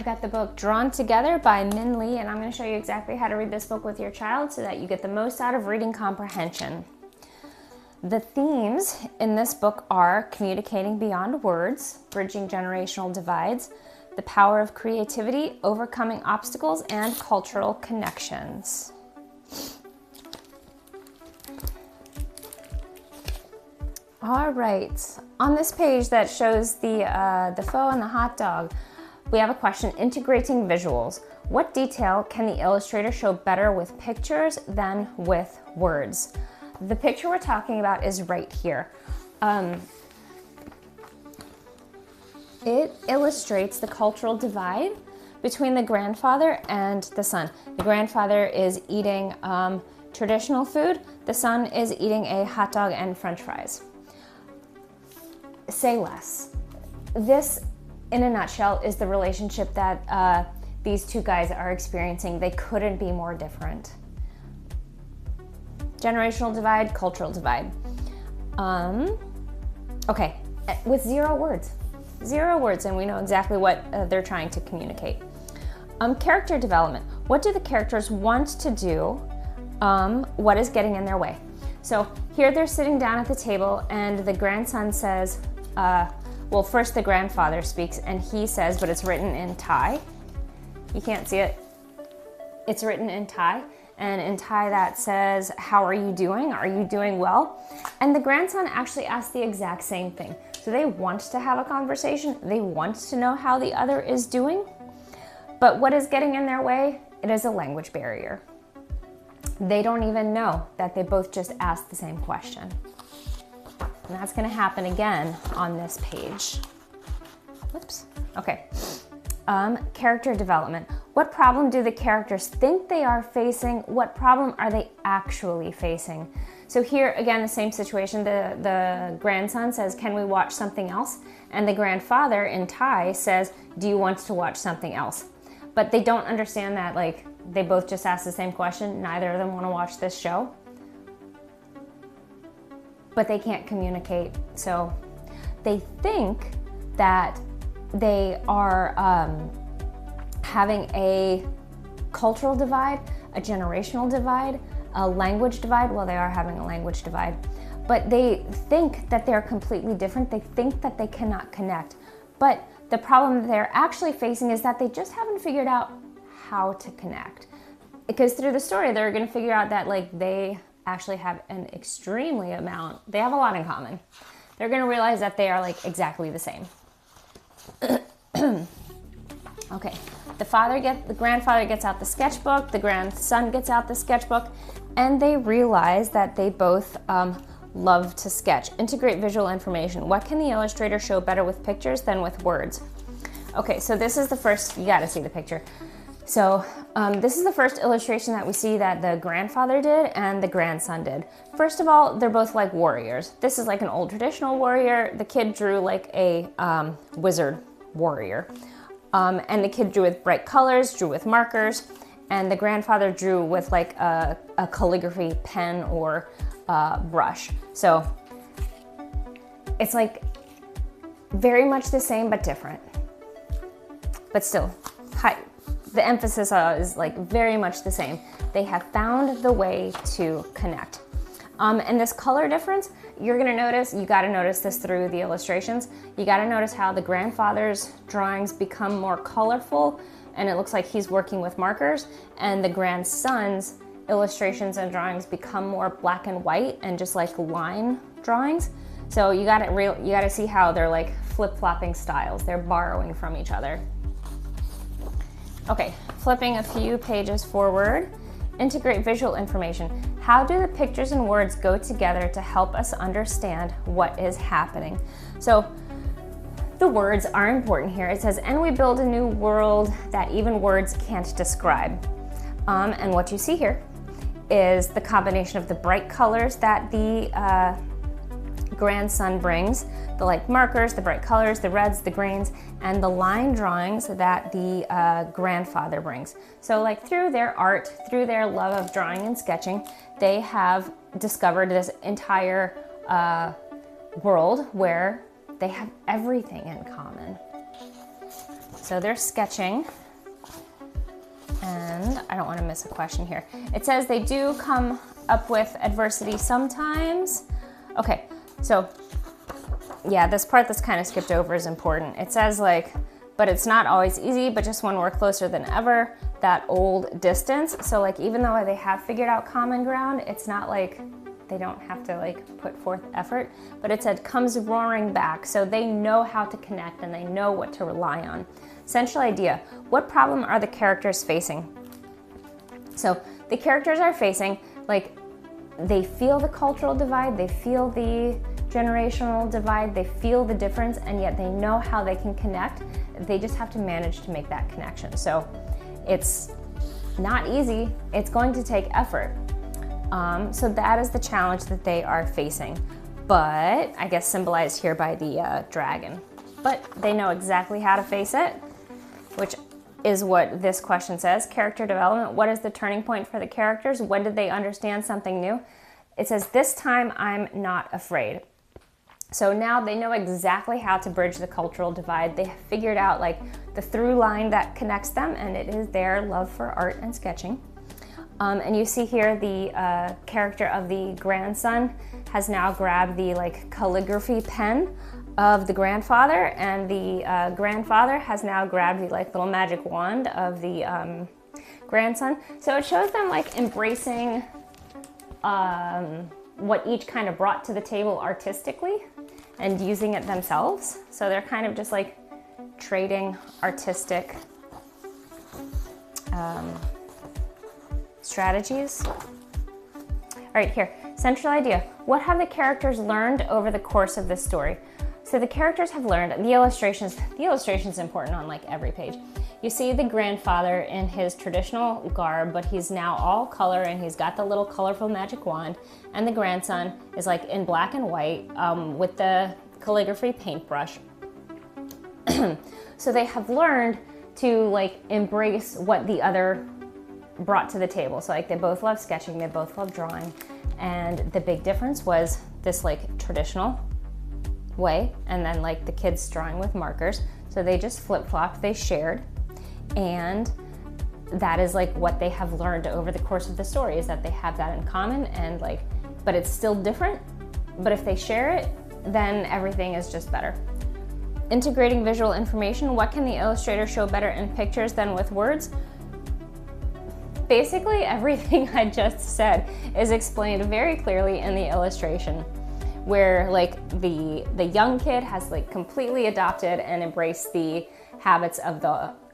out the book Drawn Together by Minh Lê, and I'm going to show you exactly how to read this book with your child so that you get the most out of reading comprehension. The themes in this book are communicating beyond words, bridging generational divides, the power of creativity, overcoming obstacles, and cultural connections. All right, on this page that shows the pho and the hot dog, we have a question, integrating visuals. What detail can the illustrator show better with pictures than with words? The picture we're talking about is right here. It illustrates the cultural divide between the grandfather and the son. The grandfather is eating traditional food. The son is eating a hot dog and French fries. Say less. This, in a nutshell, is the relationship that these two guys are experiencing. They couldn't be more different. Generational divide, cultural divide. Okay, with zero words. Zero words, and we know exactly what they're trying to communicate. Character development. What do the characters want to do? What is getting in their way? So here they're sitting down at the table, and the grandson says, well, first the grandfather speaks, and he says, but it's written in Thai. You can't see it. It's written in Thai, and in Thai that says, how are you doing? Are you doing well? And the grandson actually asks the exact same thing. So they want to have a conversation. They want to know how the other is doing. But what is getting in their way? It is a language barrier. They don't even know that they both just asked the same question. And that's going to happen again on this page. Whoops. Okay. Character development. What problem do the characters think they are facing? What problem are they actually facing? So here, again, the same situation. The grandson says, can we watch something else? And the grandfather in Thai says, do you want to watch something else? But they don't understand that, like, they both just asked the same question. Neither of them want to watch this show. But they can't communicate. So they think that they are having a cultural divide, a generational divide, a language divide. Well, they are having a language divide. But they think that they're completely different. They think that they cannot connect. But the problem that they're actually facing is that they just haven't figured out how to connect. Because through the story, they're going to figure out that, like, they actually have they have a lot in common. They're going to realize that they are, like, exactly the same. Okay, the grandfather gets out the sketchbook, the grandson gets out the sketchbook, and they realize that they both love to sketch. Integrate visual information. What can the illustrator show better with pictures than with words? Okay, so this is the first, you got to see the picture. So this is the first illustration that we see that the grandfather did and the grandson did. First of all, they're both like warriors. This is like an old traditional warrior. The kid drew like a wizard warrior. And the kid drew with bright colors, drew with markers, and the grandfather drew with like a calligraphy pen or brush. So it's like very much the same but different. But still, the emphasis is like very much the same. They have found the way to connect. And this color difference, you're gonna notice, you gotta notice this through the illustrations. You gotta notice how the grandfather's drawings become more colorful and it looks like he's working with markers, and the grandson's illustrations and drawings become more black and white and just like line drawings. So you gotta see how they're like flip-flopping styles. They're borrowing from each other. Okay, flipping a few pages forward. Integrate visual information. How do the pictures and words go together to help us understand what is happening? So the words are important here. It says, and we build a new world that even words can't describe. And what you see here is the combination of the bright colors that the grandson brings, the like markers, the bright colors, the reds, the greens, and the line drawings that the grandfather brings. So like through their art, through their love of drawing and sketching, they have discovered this entire world where they have everything in common. So they're sketching, and I don't want to miss a question here. It says they do come up with adversity sometimes. Okay, so yeah, this part that's kind of skipped over is important. It says like, but it's not always easy, but just when we're closer than ever, that old distance. So like, even though they have figured out common ground, it's not like they don't have to like put forth effort, but it said comes roaring back. So they know how to connect and they know what to rely on. Central idea, what problem are the characters facing? So the characters are facing, like, they feel the cultural divide, they feel the generational divide, they feel the difference, and yet they know how they can connect. They just have to manage to make that connection. So it's not easy, it's going to take effort. So that is the challenge that they are facing, but I guess symbolized here by the dragon. But they know exactly how to face it, which is what this question says. Character development, what is the turning point for the characters? When did they understand something new? It says, this time I'm not afraid. So now they know exactly how to bridge the cultural divide. They have figured out like the through line that connects them, and it is their love for art and sketching. And you see here the character of the grandson has now grabbed the like calligraphy pen of the grandfather, and the grandfather has now grabbed the like little magic wand of the grandson. So it shows them like embracing what each kind of brought to the table artistically and using it themselves. So they're kind of just like trading artistic strategies. All right, here, central idea. What have the characters learned over the course of this story? So the characters have learned, the illustration's important on like every page. You see the grandfather in his traditional garb, but he's now all color and he's got the little colorful magic wand, and the grandson is like in black and white with the calligraphy paintbrush. So they have learned to like embrace what the other brought to the table. So like they both love sketching, they both love drawing, and the big difference was this like traditional way, and then like the kids drawing with markers. So they just flip-flopped, they shared, and that is like what they have learned over the course of the story, is that they have that in common, and like, but it's still different, but if they share it, then everything is just better. Integrating visual information, what can the illustrator show better in pictures than with words? Basically everything I just said is explained very clearly in the illustration, where like the young kid has like completely adopted and embraced the habits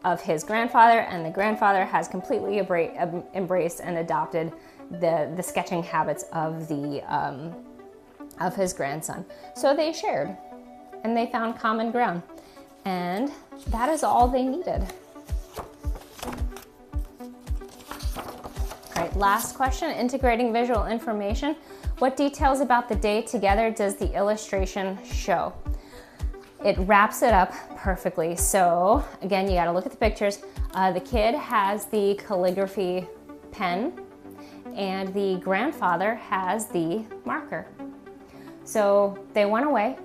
of his grandfather, and the grandfather has completely embraced and adopted the sketching habits of his grandson. So they shared and they found common ground, and that is all they needed. All right, last question, integrating visual information. What details about the day together does the illustration show? It wraps it up perfectly. So again, you gotta look at the pictures. The kid has the calligraphy pen, and the grandfather has the marker. So they went away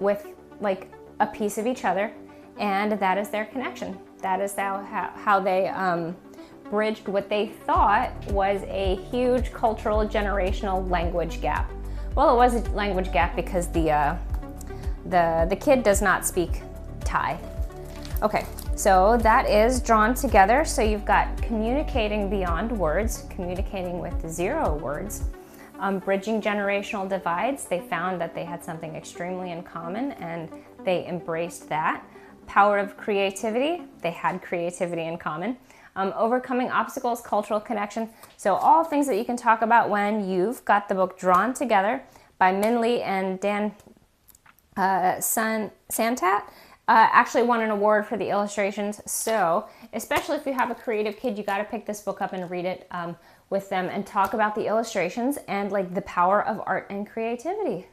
with like a piece of each other, and that is their connection. That is how they bridged what they thought was a huge cultural generational language gap. Well, it was a language gap because the kid does not speak Thai. Okay, so that is drawn together. So you've got communicating beyond words, communicating with 0 words, bridging generational divides. They found that they had something extremely in common and they embraced that. Power of creativity, they had creativity in common. Overcoming obstacles, cultural connection. So all things that you can talk about when you've got the book drawn together by Minh Lê and Dan Santat. Actually won an award for the illustrations. So especially if you have a creative kid, you got to pick this book up and read it with them and talk about the illustrations and like the power of art and creativity.